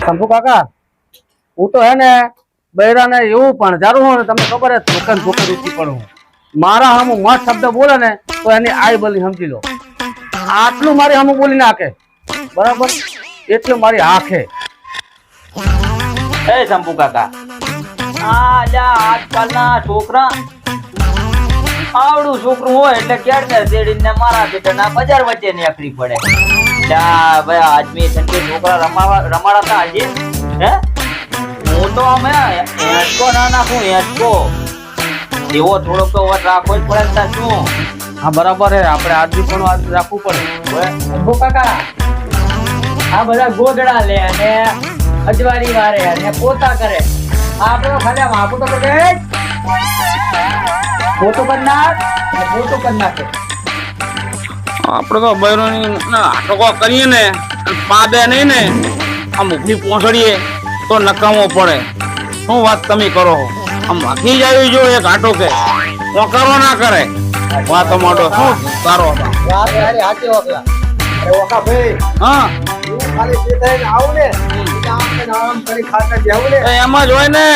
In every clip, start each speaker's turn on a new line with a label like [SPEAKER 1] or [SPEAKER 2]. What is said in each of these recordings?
[SPEAKER 1] શંભુ કાકા હું તો હે ને બૈરાને એવું પણ જારું હું ને તમને ખબર છે ધોકન રૂચી પણ હું મારા હમું મસ્ત શબ્દ બોલે ને તો એની આઈ બોલી સમજી લો આટલું મારી હમું બોલી નાખે બરાબર એટલું મારી આંખે
[SPEAKER 2] એ શંભુ કાકા આજકાલના છોકરા આવડું છોકરું હોય એટલે ક્યારે શેડીને મારા બેટાના બજાર વચ્ચે નીકળી પડે ભાઈ આદમી સંજે છોકરા રમાડાતા આજે હે હું તો અમે હેચકો ના નાખું હેચકો એવો થોડોક તો વટ રાખવો જ પડે શું
[SPEAKER 1] હા બરાબર હે આપણે આદમી પણ રાખવું પડે
[SPEAKER 3] શંભુ કાકા આ બધા ગોદડા લે અને અજવારી વારે અને પોતા કરે આપણે ખાલી માપું તો કરે પોતું કરી નાખ અને પોતું કરી નાખે
[SPEAKER 4] આપડે તો બૈરોની આટકો કરીએ ને પાદે નહીં ને આમ ઉભી પહોંચડીએ તો નકામો પડે શું વાત તમે કરો આમ વાગી જાય જો એક આટો કે કરો ના કરે વાત માંડો શું સારો
[SPEAKER 1] વાત યાર હાચી ઓકલા અરે ઓકા ભાઈ
[SPEAKER 4] હા
[SPEAKER 1] હું ખાલી જે થઈને આવું ને આમ કરી ખાતા જાવું ને
[SPEAKER 4] એમ જ હોય ને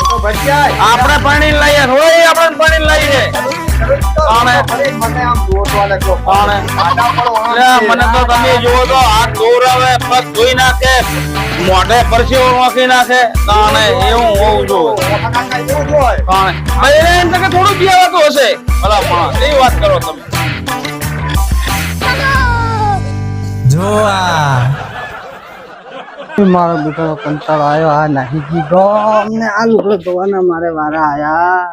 [SPEAKER 1] તો બચ્ચાય
[SPEAKER 4] આપણે પાણી લઈએ હોય આપણે પાણી લઈએ મને તો તમે જુઓ તો હાથ દોરાવે પગ ધોઈ નાખે મોઢે પરસેવો નાખી નાખે તાણે એવું હોવું જોઈએ થોડું પીવાતું હશે ભલા પણ એ વાત કરો તમે
[SPEAKER 5] જો
[SPEAKER 1] મારો બેટો કંટાળો આવ્યો આ નાહી જી ગમ ને આ લુગડો ધોવાના મારે વારા આયા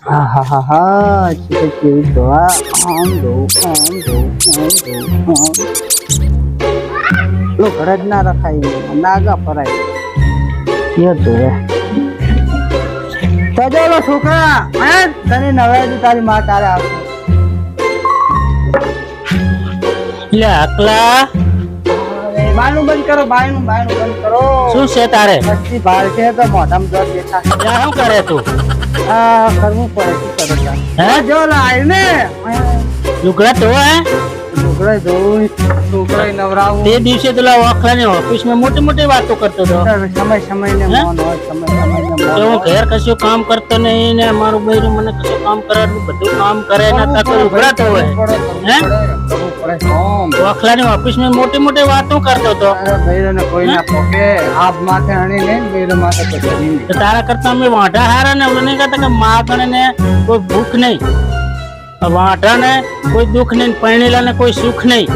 [SPEAKER 1] હા હા હા હા કેવી ધોવા આમ ધોવું ઘરે જ ના રખાય નાગા ફરાય કે ધોવે તો ચાલો છોકરા તને નવાઈ તારી માં તારે આવશે
[SPEAKER 3] લે અકલા
[SPEAKER 1] બાયણું બંધ કરો બાયણું બંધ કરો
[SPEAKER 3] શું છે તારે
[SPEAKER 1] બસ્તી બહાર છે તો મોઢામાં જોર બેઠા
[SPEAKER 3] શું કરે તું
[SPEAKER 1] કરવું પડે શું કરો
[SPEAKER 3] હે
[SPEAKER 1] જો લાય ને
[SPEAKER 3] લુગડા તો હે
[SPEAKER 1] છોકરા જોઉં છોકરા નવરાવું
[SPEAKER 3] તે દિવસે પેલા ઓખલાની ઓફિસમાં મોટી મોટી વાતો કરતો હતો
[SPEAKER 1] સમય ને મૌન હોય સમય ને
[SPEAKER 3] કે હું ઘેર કશું કામ કરતો નહીં ને મારું બૈરું મને કશું કામ કરવાનું બધું કામ કરે ને તાકે લુગડા તો હોય હે ઓખલાની ઓફિસમાં મોટી મોટી વાતો કરતો હતો
[SPEAKER 1] બૈરાને કોઈ ના પોકે આપ માથે અણી ને બૈરો માથે પકડી
[SPEAKER 3] તો તારા કરતા અમે વાંઢા હારા ને મને કહેતા કે મા ગણે ને કોઈ ભૂખ નહીં વાંઢા ને કોઈ દુઃખ નહીં પરણેલા ને કોઈ સુખ નહીં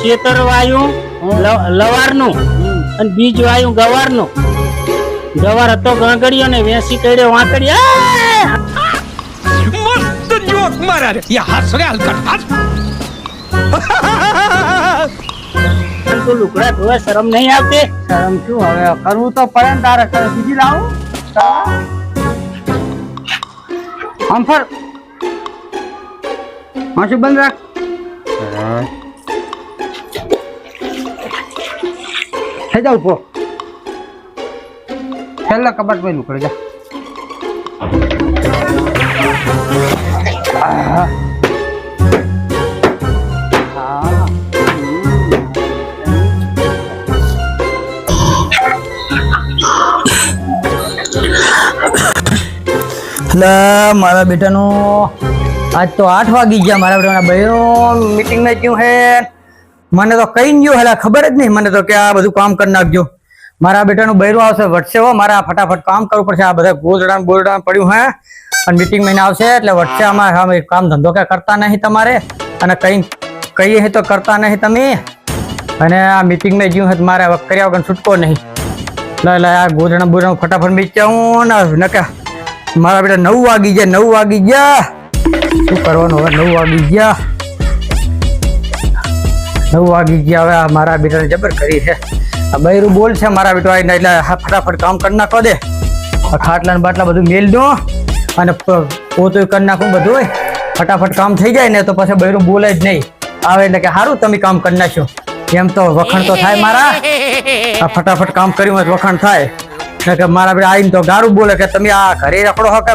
[SPEAKER 3] શેતર વાયુ લવારનું અને બીજ વાયુ ગવારનું ગવાર હતો ગણગડિયો ને વેસી કડ્યો વાંકડિયા
[SPEAKER 5] मस्त जोक मारा रे ये हंस रे हलकट हंस
[SPEAKER 3] તું લુગડા ધોવે શરમ નહીં આવતી
[SPEAKER 1] શરમ શું હવે કરવું તો પડે ને તારે બીજી લાવું આમ ફર માસું બંધ રાખ થઈ જાવ પો છેલ્લા કબાટ માં લુકડે જા
[SPEAKER 5] મારા બેટાનો આજ તો 8 વાગી ગયા મારા બેટાના બહેનો મીટિંગમાં ગયું હે મને તો કઈ ગયું હેલા ખબર જ નહીં મને તો કે આ બધું કામ કરી નાખજો મારા બેટાનું બહેરું આવશે વટશે હો મારા ફટાફટ કામ કરવું પડશે આ બધા ગોદડા બોરડા પડ્યું હે અને મીટિંગ મહિને આવશે એટલે વટશે આમાં કામ ધંધો ક્યાં કરતા નહીં તમારે અને કઈ કહીએ તો કરતા નહીં તમે અને આ મીટિંગમાં ગયું હે મારે હવે કર્યા વગર છૂટકો નહીં લે આ ગોદડા બોરડા ફટાફટ મીચાવું ને કે મારા બેટા 9 વાગી ગયા શું કરવાનું હવે 9 વાગી ગયા 9 વાગી ગયા હવે મારા બેટાને જબર કરી છે આ બૈરું બોલ છે મારા બેટો આવીને એટલે ફટાફટ કામ કરી નાખો દે ખાટલા ને બાટલા બધું મેલ દો અને પોતું કરી નાખું બધું ફટાફટ કામ થઈ જાય ને તો પછી બૈરું બોલે જ નહીં આવે એટલે કે સારું તમે કામ કરી નાખ્યો એમ તો વખાણ તો થાય મારા આ ફટાફટ કામ કર્યું હોય વખાણ થાય કે મારા બેટા આવીને તો ગારું બોલે કે તમે આ ઘરે રખડો હો કે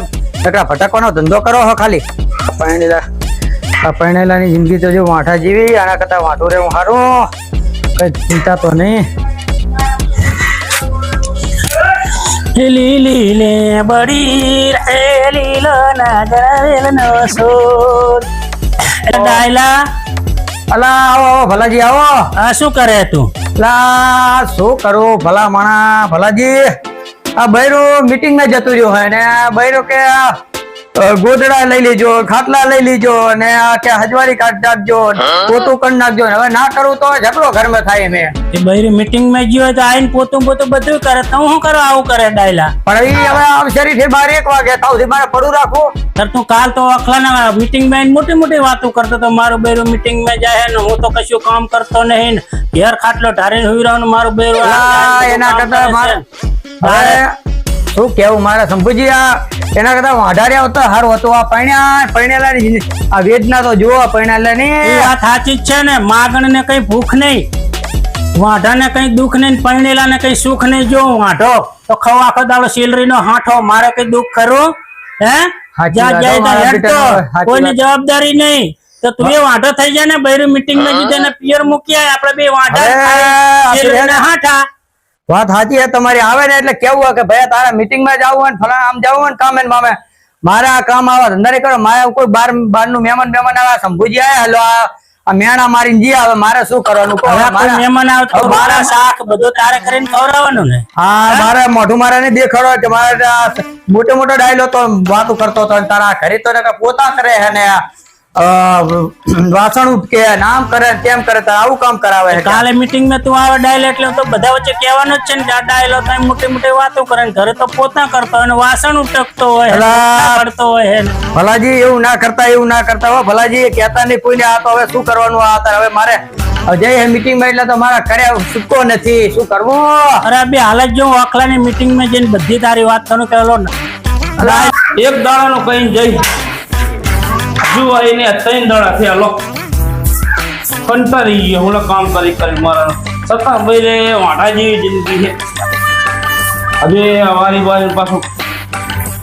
[SPEAKER 5] ફટાકવાનો ધંધો કરો હો ખાલી પરણેલાની જિંદગી તો જો વાંઠા જેવી આના કરતા વાંઠું રહેવું સારું કઈ ચિંતા તો નહીં.
[SPEAKER 3] લીલી લે બડી રે લીલો ના જરેલ નો સોર. ડાયલા
[SPEAKER 5] અલા આવો આવો ભલાજી આવો.
[SPEAKER 3] આ શું કરે તું?
[SPEAKER 5] લા શું કરું ભલા માણા ભલાજી, આ બૈરું મીટિંગ માં જતું રહ્યું હોય ને આ બૈરું કે ગોદડા લઈ લેજો, ખાટલા લઈ લેજો ને આ કે હજવારી કાઢ નાખજો, પોતું કરી નાખજો. હવે ના કરું તો ઝઘડો ઘરમાં થાય. મેં
[SPEAKER 3] એ બૈરી મીટિંગ માં ગયો તો આઈને પોતું પોતું બધું કરે, તો હું કરો આવું કરે ડાયલા?
[SPEAKER 5] પણ ઈ હવે આવશે થી 12-1 વાગે તાવથી મારે પડું રાખવું.
[SPEAKER 3] સર તું કાલ તો અખલાના મીટિંગ માં આઈને મોટી મોટી વાતો કરતો તો મારું બૈરું મીટિંગ માં જાય ને હું તો કશું કામ કરતો નહીં ને ઘેર ખાટલો ઢારીને હુઈ રહ્યો ને મારું બૈરું
[SPEAKER 5] એના કરતા મારે હવે શું કેવું મારા શંભુજી, આ એના કરતા વાઢાર્યા હોત તો સારું હતું. આ પૈણેલા ની આ વેદના તો જુઓ. પૈણેલા
[SPEAKER 3] એ
[SPEAKER 5] ની
[SPEAKER 3] વાત સાચી જ છે ને, માગણ ને કઈ ભૂખ નહીં, વાઢા ને કઈ દુઃખ નહીં, પૈણેલા ને કઈ સુખ નહીં. જો વાઢો તો ખવ આખો દાડો સેલરી નો હાંઠો, મારે કઈ દુઃખ ખરું? હે
[SPEAKER 5] સાચી
[SPEAKER 3] જ્યાં
[SPEAKER 5] વાત,
[SPEAKER 3] જાય ત્યાં
[SPEAKER 5] મારા
[SPEAKER 3] હેડતો,
[SPEAKER 5] બેટાનો સાચી
[SPEAKER 3] કોઈની
[SPEAKER 5] વાત.
[SPEAKER 3] જવાબદારી નહીં. તો તું એ વાંઢો થઈ જાય ને બૈરું મીટિંગ માં જીતે ને પિયર મૂકી આય, આપણે બે વાંઢા
[SPEAKER 5] હવે
[SPEAKER 3] ખાય,
[SPEAKER 5] આપણે
[SPEAKER 3] સેલરી
[SPEAKER 5] એને-
[SPEAKER 3] ના હાંઠા.
[SPEAKER 5] વાત સાચી છે તમારી. આવે ને એટલે કેવું હોય કે ભાઈ તારા મીટિંગ માં જવું હોય ને ફલાણા આમ જવું હોય ને કામે ને મામે, મારે આ કામ આવા ધંધા નહીં કરો. મારે કોઈ બાર નું મહેમાન આવે, શંભુજી આયા હેલો આ મેણા મારીને જી આવે, મારે શું કરવાનું કહો?
[SPEAKER 3] હવે કોઈ
[SPEAKER 5] મારે-
[SPEAKER 3] મહેમાન આવે તો મારા શાક બધું તારે કરીને ખવડાવવાનું ને.
[SPEAKER 5] હા મારે મોઢું મારે નહીં દેખાડો કે મારે આ મોટો મોટો ડાયલો તો વાતો કરતો હતો ને તારા ઘરે તો ને પોતા કરે છે ને વાસણ કે નામ કરે તેમ કરે તો આવું કામ કરાવે છે.
[SPEAKER 3] કાલે મીટિંગ માં તું આવે ડાયલો એટલે તો બધા વચ્ચે કહેવાનું જ છે ને કે આ ડાયલો તો મોટી મોટી વાતો કરે ને ઘરે તો પોતા કરતો હોય ને વાસણ ઉટકતો હોય ને
[SPEAKER 5] અલા.
[SPEAKER 3] પોતા કરતો હોય ને.
[SPEAKER 5] ભલાજી એવું ના કરતા હો ભલાજી, કહેતા નહીં કોઈને. આ તો હવે શું કરવાનું? આ તારે હવે મારે જઈ મીટિંગ માં એટલે તો મારા ઘરે છૂટકો નથી. શું કરવું?
[SPEAKER 3] અરે બે હાલત જો અખલાની મીટિંગ માં જઈને બધી તારી વાત કરું પેલો
[SPEAKER 4] એક દાડાનો કઈ જઈ હજુ એને 3 દાડા થયા લો કંટાળી ગયો. હું કામ કરી મારા છતાં ભાઈ રે વાંઢા જેવી જિંદગી છે. હવે વારી વારી પાછું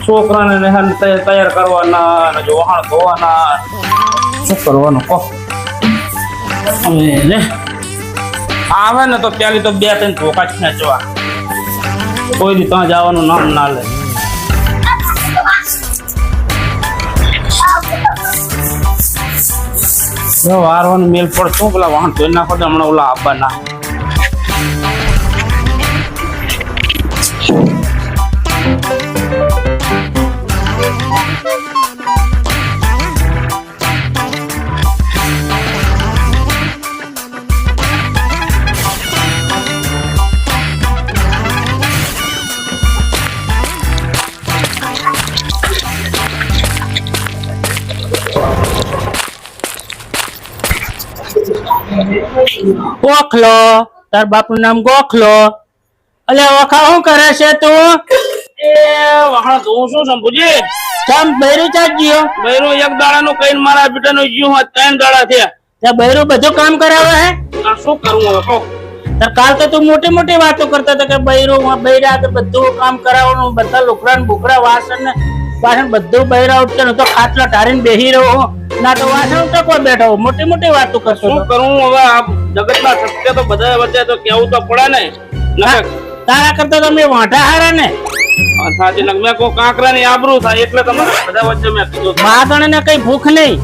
[SPEAKER 4] છોકરાને નેહાને તૈયાર કરવાના અને જો વહાણ ધોવાના, શું કરવાનું કહો? હવે રે આવે ને તો ત્યારે તો 2-3 ધોકા જ ખેંચવા, કોઈ દી ત્યાં જવાનું નામ ના લે. વારવાનું મેલ પડતું પેલા વાહન ધોઈ નાખો તો હમણાં ઓલા આબા ના
[SPEAKER 3] ગોખલો, તાર બાપનું નામ ગોખલો. અલે વખા શું કરે છે તું?
[SPEAKER 4] એ વાહણ ધોઉં છું શંભુજી.
[SPEAKER 3] કેમ બૈરું ચાજ ગયો?
[SPEAKER 4] બૈરું એક દાડાનું કઈ મારા બેટાનું જીવ 3 દાડા થયા.
[SPEAKER 3] ત્યાં બૈરું બધું કામ કરાવે હે?
[SPEAKER 4] આ શું કરવું હવે કહો?
[SPEAKER 3] તાર કાલ તો તું મોટી મોટી વાતો કરતો હતો કે બૈરું બૈરા તો બધું કામ કરાવવાનું, બધા લુકડા ને બુકડા વાસણ ને વાસણ બધું બૈરા ઉઠશે ને તો ખાટલા ઢારીને બેહી રહ્યો ના તો વાસણ ઉઠકવા બેઠો. મોટી મોટી વાતો કરતો
[SPEAKER 4] શું
[SPEAKER 3] હતો.
[SPEAKER 4] કરવું હવે? આ જગતના સત્ય તો બધા વચ્ચે તો કેવું તો પડે ને.
[SPEAKER 3] તારા કરતા તમે વાંઢા હારા ને.
[SPEAKER 4] સાચી લગ મેં કોઈ કાંકરાની આબરૂ થાય એટલે તમારે બધા વચ્ચે મેં કીધું.
[SPEAKER 3] માગણ ને કઈ ભૂખ નહીં,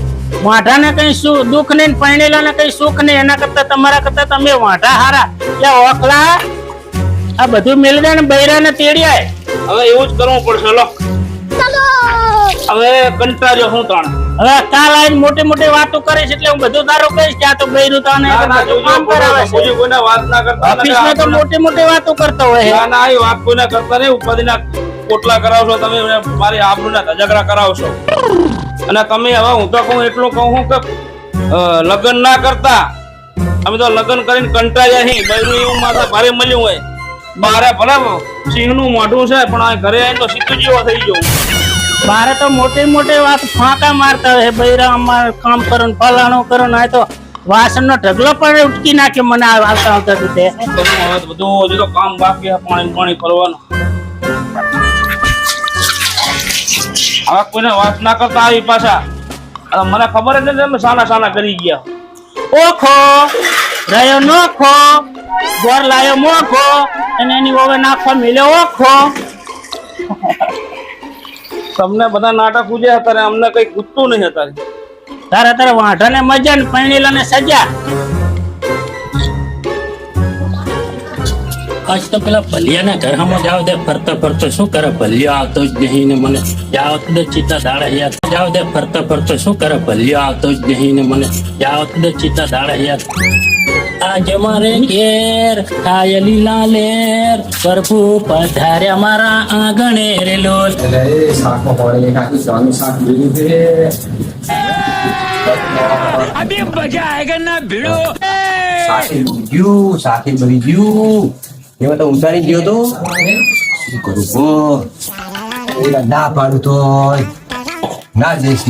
[SPEAKER 3] વાંઢા ને કઈ દુઃખ નહીં, પૈણેલા ને કઈ સુખ નહીં. એના કરતા તમારા કરતા તમે વાંઢા હારા. એટલે ઓખલા આ બધું મેળવે ને બૈરા ને તેડ્યા.
[SPEAKER 4] હવે એવું જ કરવું પડશે લો. હવે કંટાળ્યો હું તાણ.
[SPEAKER 3] હવે કાલ આવીને મોટી મોટી વાતો કરીશ એટલે હું બધું તારું કહીશ કે આ તો બૈરું તને કામ કરાવે છે.
[SPEAKER 4] બીજું કોઈને વાત ના કરતા.
[SPEAKER 3] ઓફિસમાં તો મોટી મોટી વાતો કરતો હોય છે.
[SPEAKER 4] ના ના એ વાત કોઈને કરતા નહીં. ઉપાધિના કોટલા કરાવશો તમે, મારી આબરૂના ધજાગરા કરાવશો. અને તમે હવે હું તો કહું એટલું કહું કે લગ્ન ના કરતા. અમે તો લગ્ન કરીને કંટાળ્યા છીએ. બૈરું એવું માથા ભારે મળ્યું હોય. બારે ભલે સિંહનું મોઢું છે પણ આ ઘરે આવીને તો સીધું જેવો થઈ ગયો.
[SPEAKER 3] મારે તો મોટી મોટી વાત ફાંકા મારતા હોય બૈરા અમારે કામ કરો ને ફલાણું કરો ને. આ તો વાસણ નો ઢગલો પણ ઉટકી નાખ્યો મને આવતા આવતા રીતે.
[SPEAKER 4] હવે બધું હજુ તો કામ બાકી છે, પાણી ફરવાનું. હવે કોઈને વાત ના કરતા આવી પાછા. હવે મને ખબર જ નથી તમે સાના કરી ગયા.
[SPEAKER 3] ઓખો રહ્યો નોખો, ગોર લાયો મોખો, અને એની ઓવે નાખવા મિલ્યો ઓખો.
[SPEAKER 4] તમને બધા નાટક પૂજે અત્યારે અમને કઈ ગુસ્તું નહીં અત્યારે.
[SPEAKER 3] તારે વાંઢાને મજા ને પૈણીલાને સજા. આજ તો પેલા ભલિયાના ઘરમાં જાવ દે ફરતો શું કરે ભલિયો આવતો જ નહીં ને મને જાવ તો ચિત્તા દાડા યાર જાવ દે ફરતો શું કરે ભલિયો આવતો જ નહીં ને મને જાવ તો ચિત્તા દાડા યાર. આજ મારે ઘેર કાયલી લાલેર પ્રભુ પધાર્યા મારા આંગણે રે લોલ.
[SPEAKER 6] સાથે ભરી ગયું એમાં તો ઉતારી ગયો તો શું કરું ના પાડું તો ના જઈશ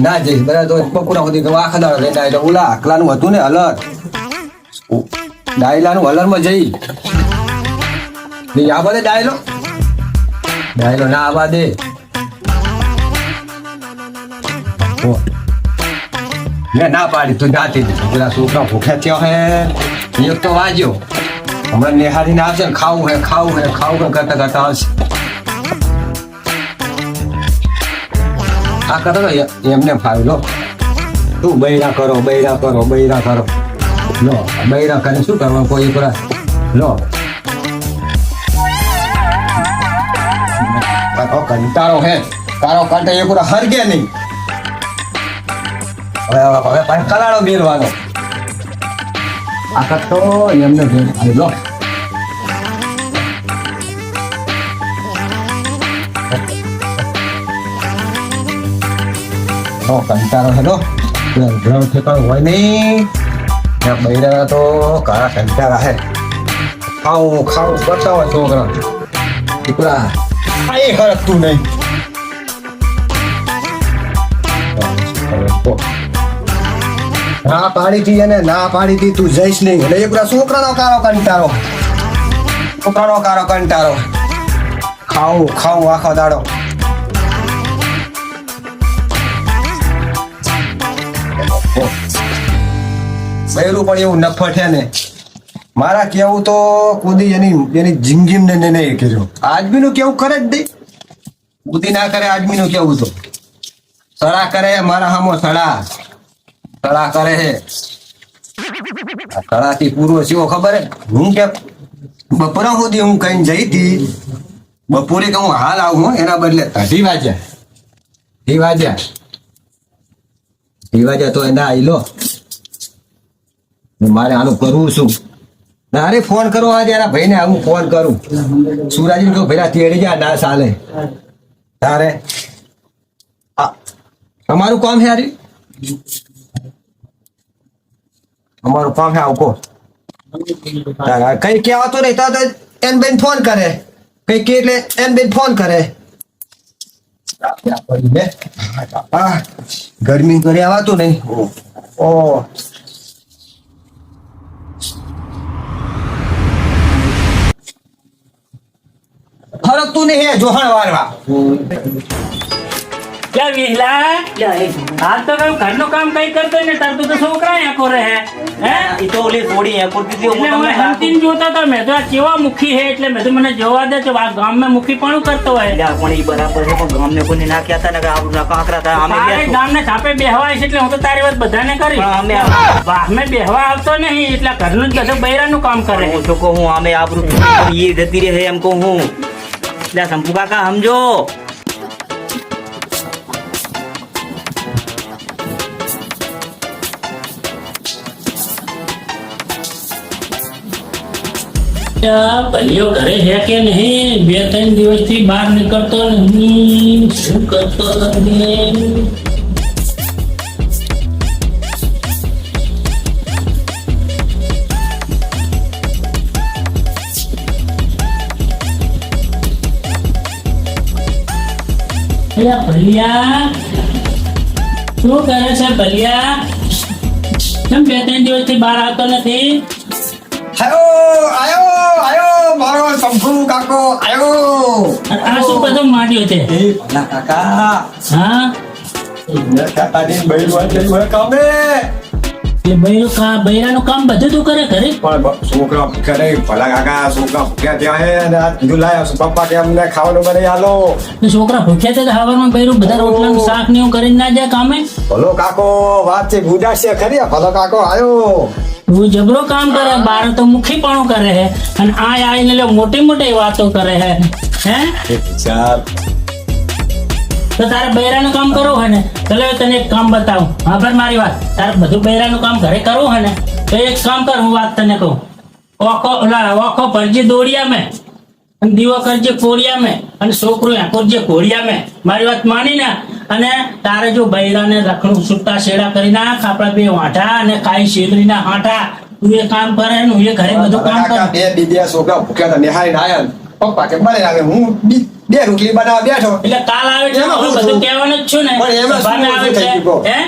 [SPEAKER 6] બધા તો બપોરા સુધી તો આખા દાડો લઈને આવ્યો. ઓલા આકલાનું હતું ને હલર ડાયલાનું હલરમાં જઈ આવા દે ડાયલો ના આવા દે. મેં ના પાડી તું જાતી પેલા છોકરા ભૂખ્યા થયો હે એક તો વાજ્યો હમણાં નિહારી ને આવશે ને ખાવું હે કરતા આવશે. આ કરતો એમને ફાવ્યું લો તું બૈરા કરો લો બૈરા કરીને શું કરવાનું કોઈ પૂરા લો કંટાળો હે તારો કંટા એ પૂરા હરગે નહીં. હવે કલાડો બેરવાનો આ કરતો એમને લો કંટાળો હેલો ગ્રહ ઠેકાણું હોય નહીં બૈરા તો કાળા કંટાળા હે ખાવું કરતા હોય છોકરા પૂરા એ હરકતું નહીં. ના પાડી હતી તું જઈશ નહીં એટલે એ પૂરા છોકરાનો કારો કંટાળો ખાવું આખો દાડો. બૈરું પણ એવું નફટ છે ને મારા કેવું તો કુદી એની જિંદગી ને નહીં કર્યું. આદમી નું કેવું કરે જ નહીં કુદી ના કરે. આદમી નું કેવું તો સડા કરે મારા હામો સડા કરે છે. સડાથી પૂરો થયો ખબર હે હું કે બપોરા સુધી હું કઈ જઈ હતી બપોરે કે હું હાલ આવું એના બદલે 2 વાગ્યા તો એના આઈ લો મારે આનું કરવું શું. અરે ફોન કરો આજે એના ભાઈને હું ફોન કરું સુરાજી કહું પેલા તેડી જા ના ચાલે તારે અમારું કામ છે યાર અમારું કામ છે આવું કહો કઈ કહેવાતું નહીં તો એન બેન ફોન કરે કઈ કે એટલે એન બેન ફોન કરે ગરમી કરી આવાતું નહીં. ઓ ફરકતું નહીં હે જોહણ વારવા.
[SPEAKER 3] ક્યાં વિહલા હાલ તો કઈ ઘરનું કામ કઈ કરતો ને તાર તો છોકરા આખો રહે હે
[SPEAKER 2] ઈ તો ઓલી થોડી એકોરતી થી
[SPEAKER 3] એટલે હું હંતીન જોતા તો મેં તો આ કેવા મુખી હે એટલે મેં તો મને જોવા દે તો આ ગામમાં મુખી પણ કરતો હોય.
[SPEAKER 2] પણ ઈ બરાબર છે પણ ગામને કોઈને ના કહેતા ને કે આપણું ના કાંકરા થાય અમે
[SPEAKER 3] તારે ગામને છાપે બેહવાય છે એટલે હું તો તારી વાત બધાને કરી
[SPEAKER 2] અમે
[SPEAKER 3] વાહમે બેહવા આવતો નહીં એટલે ઘરનું જ બધું બૈરાનું કામ કરે.
[SPEAKER 2] હું તો કહું અમે આપણું ઈ જતી રહે એમ કહું હું એટલે શંભુ કાકા સમજો.
[SPEAKER 3] ભલિયો ઘરે હે કે નહીં 2-3 દિવસથી બહાર નીકળતો નહીં શું કરતો નહીં. ભલિયા શું કરે છે ભલિયા કેમ 2-3 દિવસથી બહાર આવતો નથી.
[SPEAKER 6] આયો મારો શંભુ કાકો આયો.
[SPEAKER 3] આ શું બધું માંડ્યો છે
[SPEAKER 6] કાકા
[SPEAKER 3] હા
[SPEAKER 6] કાકાની બૈરું કામે
[SPEAKER 3] એટલે બૈરાનું કામ બધું તું કરે ઘરે?
[SPEAKER 6] પણ છોકરા ભૂખ્યા નહીં, ભલા કાકા છોકરા ભૂખ્યા ત્યાં હે અને આ કીધું લાયા છું પપ્પા કે અમને ખાવાનું બનાવી આલો.
[SPEAKER 3] તો છોકરા ભૂખ્યા છે તો હવારમાં બૈરું બધા રોટલાનું શાક ને એવું કરીને ના જાય કામે?
[SPEAKER 6] ભલો કાકો વાત છે ગુડાશ છે ખરી, આ ભલો કાકો આયો.
[SPEAKER 3] તું જબરો કામ કરે, બાર તો મુખીપણું કરે હે અને આઈને લે મોટી મોટી વાતો કરે હે. હે
[SPEAKER 6] ચાલ
[SPEAKER 3] તો તારે બૈરાનું કામ કરવું હોય ને ચલો તને એક કામ બતાવું. હા ભાઈ મારી વાત, તારે બધું બૈરાનું કામ ઘરે કરવું હોય ને તો એક કામ કર, હું વાત તને કહું. ઓખો ભરજે દોડિયા મેં અને દીવો કરજે કોરિયા મેં અને છોકરું આંકોરજે ઘોડિયા મેં. મારી વાત માની ને અને તારે જો બૈરાને રખડું છૂટા શેડા કરી નાખ, આપડા બે વાંઢા અને કાઈ શેદરીના હાંઠા. તું એ કામ કરે ને હું એ ઘરે બધું કામ
[SPEAKER 6] કાકા
[SPEAKER 3] કર.
[SPEAKER 6] બે છોકરા ભૂખ્યા હતા નિહાળીને આયા ને પપ્પા કે બને આવે હું બે રોટલી બનાવવા બેઠો.
[SPEAKER 3] એટલે કાલ આવે છે
[SPEAKER 6] એમાં
[SPEAKER 3] હું
[SPEAKER 6] શું
[SPEAKER 3] બધું
[SPEAKER 6] શું?
[SPEAKER 3] કહેવાનું જ છું ને.
[SPEAKER 6] પણ એમાં શું
[SPEAKER 3] સભાને આવે
[SPEAKER 6] શું થઈ
[SPEAKER 3] છે.
[SPEAKER 6] ગયું?
[SPEAKER 3] હે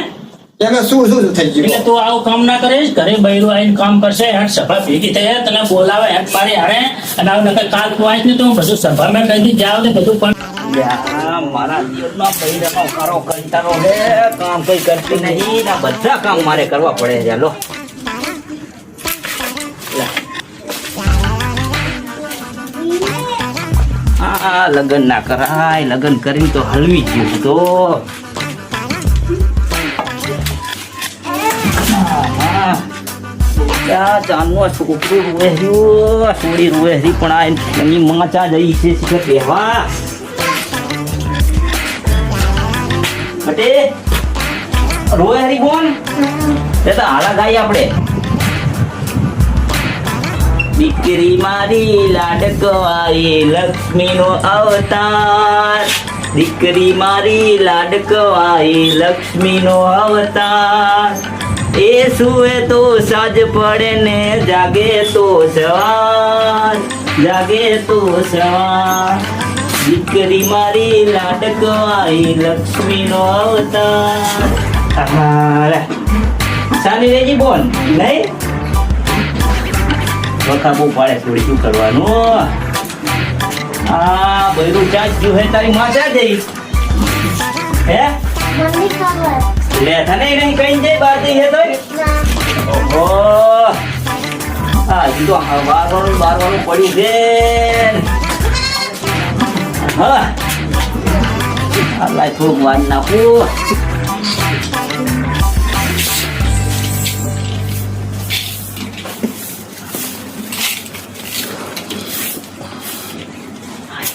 [SPEAKER 6] એમાં શું થઈ
[SPEAKER 3] એટલે
[SPEAKER 6] ગયું?
[SPEAKER 3] તું આવું કામ ના કરીશ, ઘરે બૈરું આવીને કામ કરશે, હેઠ સભા ભેગી થઈ તને બોલાવે હેઠ મારી હારે અને આવું નકર કાલ તું આવીશ ને તો હું બધું સભામાં કહી દી જાવ ને બધું પણ
[SPEAKER 2] લ્યા, મારા જીવનનો બૈરાનો કારો કંટાળો હે, કામ કઈ કરતી નહીં ને બધા કામ મારે કરવા પડે છે. લો આ લગન ના કરાય, લગન કરીને તો હલવી ગયું તો. ચાંદનો છોકરું રૂએ રહ્યું, સોડી રૂએ રહી પણ આ એની માં ચા જઈ છે શીખર કહેવા. હટે રોએ હરી કોણ તે તો હાલા ગાઈ આપણે. દીકરી મારી લાડકવાઈ લક્ષ્મીનો અવતાર, દીકરી મારી લાડકવાઈ લક્ષ્મીનો અવતાર. એ સુએ તો સાંજ પડે ને જાગે તો સવાર, જાગે તો સવાર. દીકરી મારી લાડકવાઈ લક્ષ્મીનો અવતાર. સાની રેજી બોલ નહીં વખા બહુ પાડે થોડી, શું કરવાનું? આ બૈરું ચા જ્યું હે તારી માં ચા જઈ હે લે તને નહીં કઈ જાય બહાર જઈ હે તો ઓહો આ હજી તો બારવાનું પડ્યું છે. હા લાય થોડુંક વાર નાખું.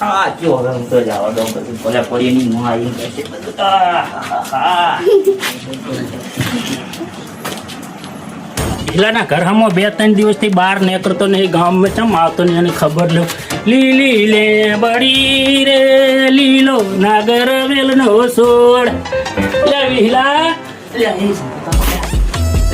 [SPEAKER 2] આ જો હવે હું તો જવા દઉં બધું ભલે પડી ની માં આવી જશે બધું.
[SPEAKER 3] પહેલાના ઘર હમો 2-3 દિવસથી બહાર નીકળતો નહીં, ગામમાં ચમ આવતો નહીં અને ખબર લો લીલી લે બળી રે લીલો નાગર વેલનો સોડ. લે વિહલા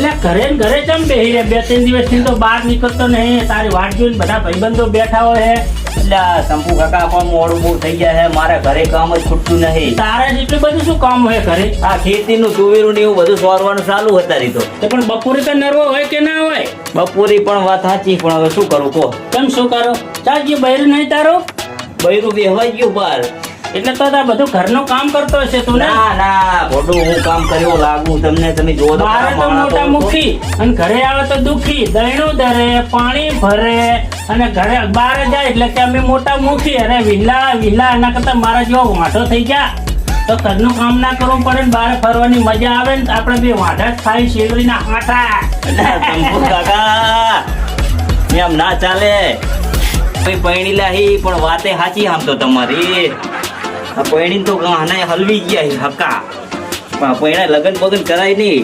[SPEAKER 3] લે ઘરે ને ઘરે ચમ બેહી રે 2-3 દિવસથી તો બહાર નીકળતો નહીં. તારી વાટ જોઈને બધા ભાઈબંધો બેઠા હોય હે.
[SPEAKER 2] એટલે શંભુ કાકા પણ મોડું બહુ થઈ ગયા છે, મારે ઘરે કામ જ ખૂટતું નહીં.
[SPEAKER 3] તારે જેટલું બધું શું કામ હોય ઘરે?
[SPEAKER 2] આ ખેતીનું તુવેરું ને એવું બધું સોરવાનું ચાલુ હતા તો.
[SPEAKER 3] તો પણ બપોરે તો નરવો હોય કે ના હોય?
[SPEAKER 2] બપોરી પણ વાત સાચી, પણ હવે શું કરું કહો?
[SPEAKER 3] કેમ શું કરો? ચાલ જે બૈરું નહીં તારો
[SPEAKER 2] બૈરું બેહવાઈ ગયું બહાર.
[SPEAKER 3] એટલે તો તાર બધું ઘરનું કામ કરતો હશે તું ને?
[SPEAKER 2] ના ના ખોટું હું કામ કર્યો લાગુ તમને, તમે જોવો તો
[SPEAKER 3] બારે
[SPEAKER 2] ખરા
[SPEAKER 3] તો
[SPEAKER 2] માણસ
[SPEAKER 3] મોટા
[SPEAKER 2] તો.
[SPEAKER 3] મુખી અને ઘરે આવે તો દુખી, દહીણું ધરે પાણી ભરે અને ઘરે બહાર જાય એટલે કે અમે મોટા મુખી. અરે વિહલા એના કરતા મારા જેવો વાંઢો થઈ ગયા તો ઘરનું કામ ના કરવું પડે ને બહાર ફરવાની મજા આવે ને આપણે બે વાંઢા જ ખાઈ શેરડીના આટા.
[SPEAKER 2] શંભુ કાકા એમ ના ચાલે. કોઈ પૈણી લાહી પણ વાતે સાચી આમ તો તમારી. આ પૈણી તો ગાના હલવી ગયા હકા, પણ પૈણા લગન બગન કરાય નહીં.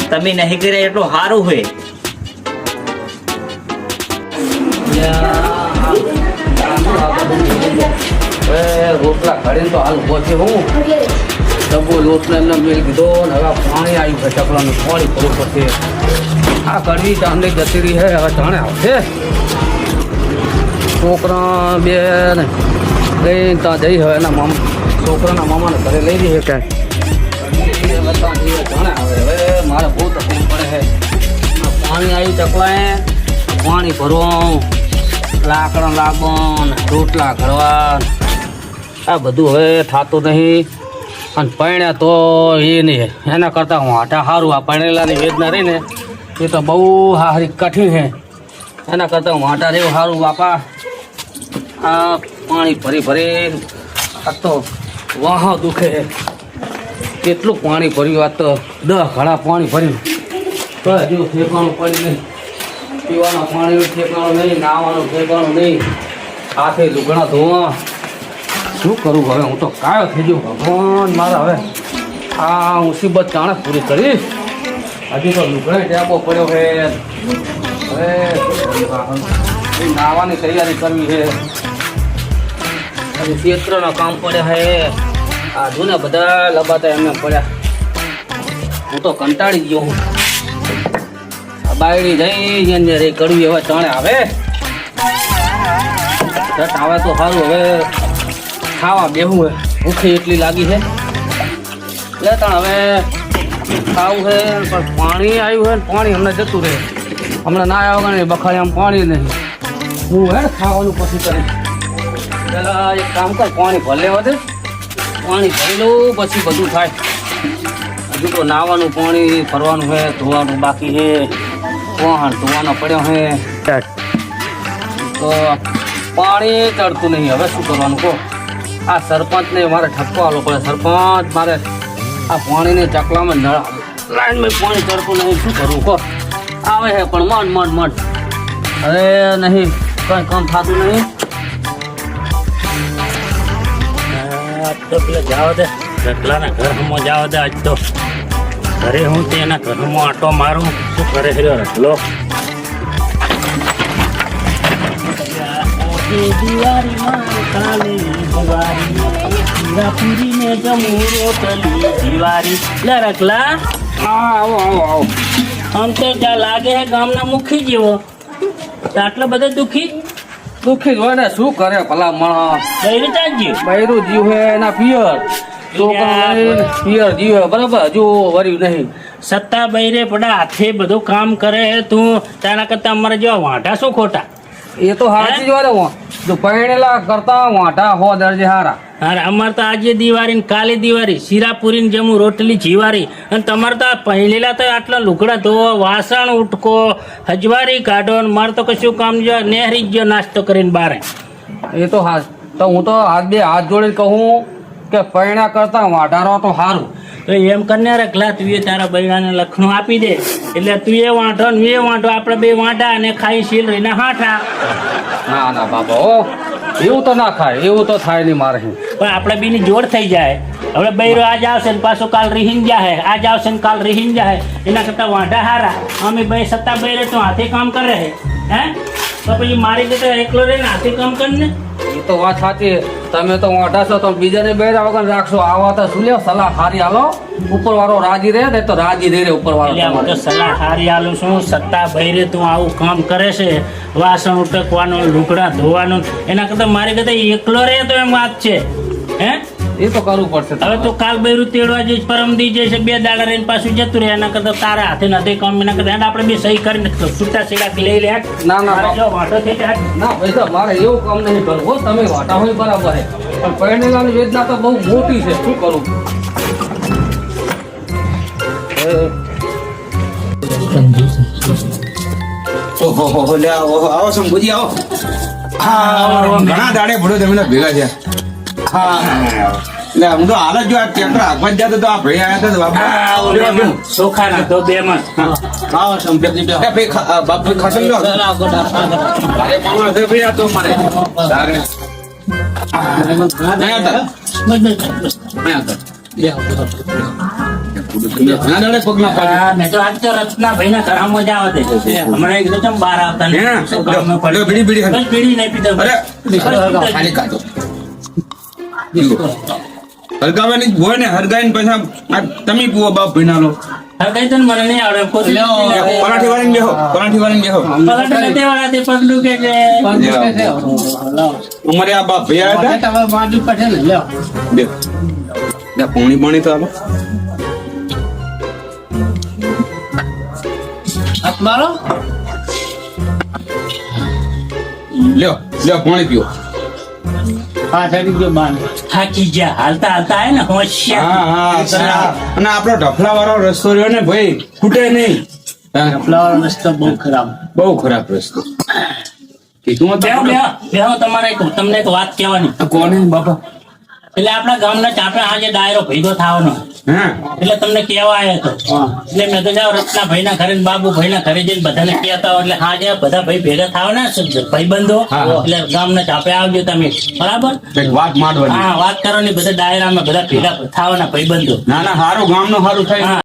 [SPEAKER 2] તમે નહીં કર્યા એટલું સારું હોય.
[SPEAKER 1] રોટલા ઘડીને તો હાલ ઉભો છે હું ડબ્બો લોટને એમને મેળ દીધો ને હવે પાણી આવ્યું છે ચકલાનું પાણી ભરવું પડશે. આ કડવી ચાંદની જતી રહી છે, હવે જાણે આવશે. છોકરા બે ને લઈને ત્યાં જઈ હવે એના છોકરાના મામાને ઘરે લઈ જઈએ ક્યાંય જાણે આવે. હવે મારે બહુ તકલીફ પડે છે. પાણી આવ્યું ચકલાએ, પાણી ભરવું, લાકડા લાગવાનું, રોટલા ઘડવા, આ બધું હવે થતું નહીં. અને પરણ્યા તો એ નહીં એના કરતાં હું આટા સારું. આ પરણેલાની વેદના રહી ને એ તો બહુ હારી કઠિન છે. એના કરતાં હું આટા રહેવું સારું. બાપા આ પાણી ભરી ભરી આ તો વાહ દુખે. કેટલું પાણી ભર્યું. આ તો 10 ઘડા પાણી ભર્યું તો હજુ ઠેકાણું પડી નહીં. પીવાના પાણીનું ઠેકાણું નહીં, નાહવાનું ઠેકાણું નહીં. હાથે લુગડા ધોવા. શું કરું હવે? હું તો કાયો થઈ ગયો. ભગવાન મારા હવે આ મુસીબત જાણે પૂરી કરીશ. હજી તો લુગડા ટેપો પડ્યો છે. હવે નાહવાની તૈયારી કરવી છે. હજી ક્ષેત્રના કામ પડ્યા છે. આ જૂના બધા લબાતા એમને પડ્યા. હું તો કંટાળી ગયો હું. આ બાયડી જઈ એને રે કરવી હવે ચણે આવે. ચટ આવે તો સારું. હવે ખાવા બેહું હે. ભૂખી એટલી લાગી છે. લે તણ હવે ખાવું છે પણ પાણી આવ્યું છે ને પાણી હમણાં જતું રહે. હમણાં ના આવ્યા વગર બખાડીયામાં પાણી નહીં. હું હે ખાવાનું પછી કરે. પેલા એક કામ કર, પાણી ભરી લેવા દે. પાણી ભરી લઉં પછી બધું થાય. હજુ તો નાહવાનું પાણી, ફરવાનું છે, ધોવાનું બાકી છે. વાહન ધોવાનો પડ્યો છે તો પાણી ચડતું નહીં. હવે શું કરવાનું કહો? આ સરપંચને મારે ઠપકો આલો પડે. સરપંચ મારે આ પાણીને ચકલામાં નળ લાઈનમાં પાણી ચડતું નહીં. શું કરવું કહો? આવે છે પણ મન હવે નહીં, કંઈ કામ થતું નહીં.
[SPEAKER 3] તો પેલા જાવ દે, રતલાના ઘરમાં જાવ દે. આજ તો ઘરે હું તેના ઘરમાં આટો મારું. શું કરે છે રતલો? આમ તો જ્યાં લાગે છે ગામના મુખી જેવો. આટલો બધો દુખી
[SPEAKER 1] દુઃખી જ હોય ને. શું કરે ભલા માણસ? બૈરું જીવ હે એના પિયર. પિયર જીવ હે બરાબર. હજુ વર્યું નહીં.
[SPEAKER 3] સત્તા બૈરે પડા હાથે બધું કામ કરે. તું તારા કરતા અમારે જેવા વાંઢા શું ખોટા?
[SPEAKER 1] એ તો હાચી જ હોય ને. જો પરણેલા કરતા વાંઢા હો દરજે હારા.
[SPEAKER 3] અરે અમારે તો આજે દિવાળી ને કાલે દિવાળી, શીરાપુરી ને જમું રોટલી જીવારી. અને તમારે તો આ પહેલેલા તો આટલા લુગડા ધોવો, વાસણ ઉટકો, હજવારી કાઢો. ને મારે તો કશું કામ જો નહેરી ગયો નાસ્તો કરીને બારે.
[SPEAKER 1] એ તો હા. તો હું તો બે હાથ જોડીને કહું કે પરણ્યા કરતા વાંઢારો તો સારું.
[SPEAKER 3] તો એમ કરીને રખલા તું એ તારા બૈરાને લખણું આપી દે. એટલે તું એ વાંઢો ને એ વાંઢો, આપણે બે વાંઢા અને ખાઈ શીલ રહીને હાઠા.
[SPEAKER 1] ના ના બાબા હો, એવું તો ના ખાય. એવું તો થાય નહીં મારે.
[SPEAKER 3] પણ આપણે બીની જોડ થઈ જાય. હવે બૈરો આજ આવશે ને પાછો કાલ રીહીન જાય. આજ આવશે ને કાલ રીહીન જાય. એના કરતા વાંઢા હારા. અમે ભાઈ સત્તા બૈરે તો હાથે કામ કરે હે. તો પછી મારી જગ્યાએ એકલો રહીને હાથે કામ કરીને.
[SPEAKER 1] એ તો વાત સાચી. તમે તો વાંઢા છો તો બીજાને બેરા વગર રાખશો. આવા તો શું લ્યો સલાહ હારી હાલો. ઉપર વાળો રાજી રહે ને તો રાજી રહે ઉપર વાળો.
[SPEAKER 3] એટલે હું તો સલાહ હારી આલું છું. સત્તા બૈરે તું આવું કામ કરે છે, વાસણ ઉટકવાનું, લુગડા ધોવાનું. એના કરતા મારી કરતા એકલો રહે તો એમ વાત છે. હે
[SPEAKER 1] એ તો કરવું પડશે.
[SPEAKER 3] હવે તું કાલ બૈરું તેડવા જઈશ, પરમ દી જઈશ, 2 દાડા રહીને પાછું જતું રહે. એના કરતા તારા હાથે નથી કામ. એના કરતા આપણે બે સહી કરીને છૂટા છેડા લઈ લે.
[SPEAKER 1] ના ના
[SPEAKER 3] જો વાંધો થઈ જાય.
[SPEAKER 1] ના ભાઈ સાહેબ, મારે એવું કામ નહીં કરવું હો. તમે વાટા હોય બરાબર છે પણ પરણેલાની વેદના તો બહુ મોટી છે. શું કરું?
[SPEAKER 6] ઓહો લે આવો શંભુજી આવો. હા ઘણા દાડે ભડો તમે ભેગા છે. હા એટલે હું તો હાલ જ જો આ ટ્રેક્ટર હાથમાં જતો તો આ ભાઈ આવ્યા હતા બાપા.
[SPEAKER 3] ચોખા ના તો 2 માં.
[SPEAKER 6] આવો શંભુજી ભાઈ બાપ ભાઈ ખાસમ લો. અરે મામા છે ભાઈ આ તો મારે તારે નયા હતા. ઘણા દાડે પગલા પાડ્યા.
[SPEAKER 3] મેં તો આજ તો રત્ના ભાઈ ના ઘરમાં જાવ દે. હમણાં એક તો બહાર આવતા નહીં.
[SPEAKER 6] બીડી બીડી
[SPEAKER 3] બસ બીડી નહીં પીતા.
[SPEAKER 6] અરે ખાલી કાઢો હરગાવાની જ હોય ને. હરગાઈને પછી આ તમે પીવો બાપ ભીના લો.
[SPEAKER 3] હવે કઈ તને મને નહીં આવડે.
[SPEAKER 6] પરાઠી વાળીને બેહો. પરાઠી વાળીને બેહો.
[SPEAKER 3] પગલું નથી વળાતી, પગલું કે છે.
[SPEAKER 6] અમારે આ બાપ ભાઈ આવ્યા હતા.
[SPEAKER 3] તમારે બાજુ પઠે ને લ્યો.
[SPEAKER 6] બે પાણી પાણી તો આલો.
[SPEAKER 3] મારો
[SPEAKER 6] લ્યો લ્યો પાણી પીઓ.
[SPEAKER 4] હા સાડી ગયો બાન
[SPEAKER 3] થાકી ગયા હાલતા હાલતા આયા ને હોશિયાર
[SPEAKER 4] અને આપણો ઢફલા વાળો રસ્તો રહ્યો ને ભાઈ ખૂટે નહીં
[SPEAKER 3] ઢફલાવાળો રસ્તો બહુ ખરાબ.
[SPEAKER 4] બહુ ખરાબ રસ્તો કીધું
[SPEAKER 3] બેહો, તમારે તમને એક વાત કહેવાની.
[SPEAKER 4] કોને બાપા
[SPEAKER 3] એટલે આપણા ગામના ચાપે આજે ડાયરો ભેગો થવાનો
[SPEAKER 4] હા
[SPEAKER 3] એટલે તમને કહેવા આવ્યો હતો. એટલે મેં તો જાઓ રત્ના ભાઈ ના ઘરે ને બાબુ ભાઈ ના ઘરે જઈને બધાને કહેતા હોય એટલે આજે બધા ભાઈ ભેગા થવાના ભાઈ બંધો એટલે ગામના ચાપે આવજો તમે બરાબર.
[SPEAKER 4] કંઈક વાત માંડવાની
[SPEAKER 3] હા વાત કરવાની બધા ડાયરામાં બધા ભેગા થવાના ભાઈ બંધો.
[SPEAKER 4] ના ના સારું ગામનું સારું થાય.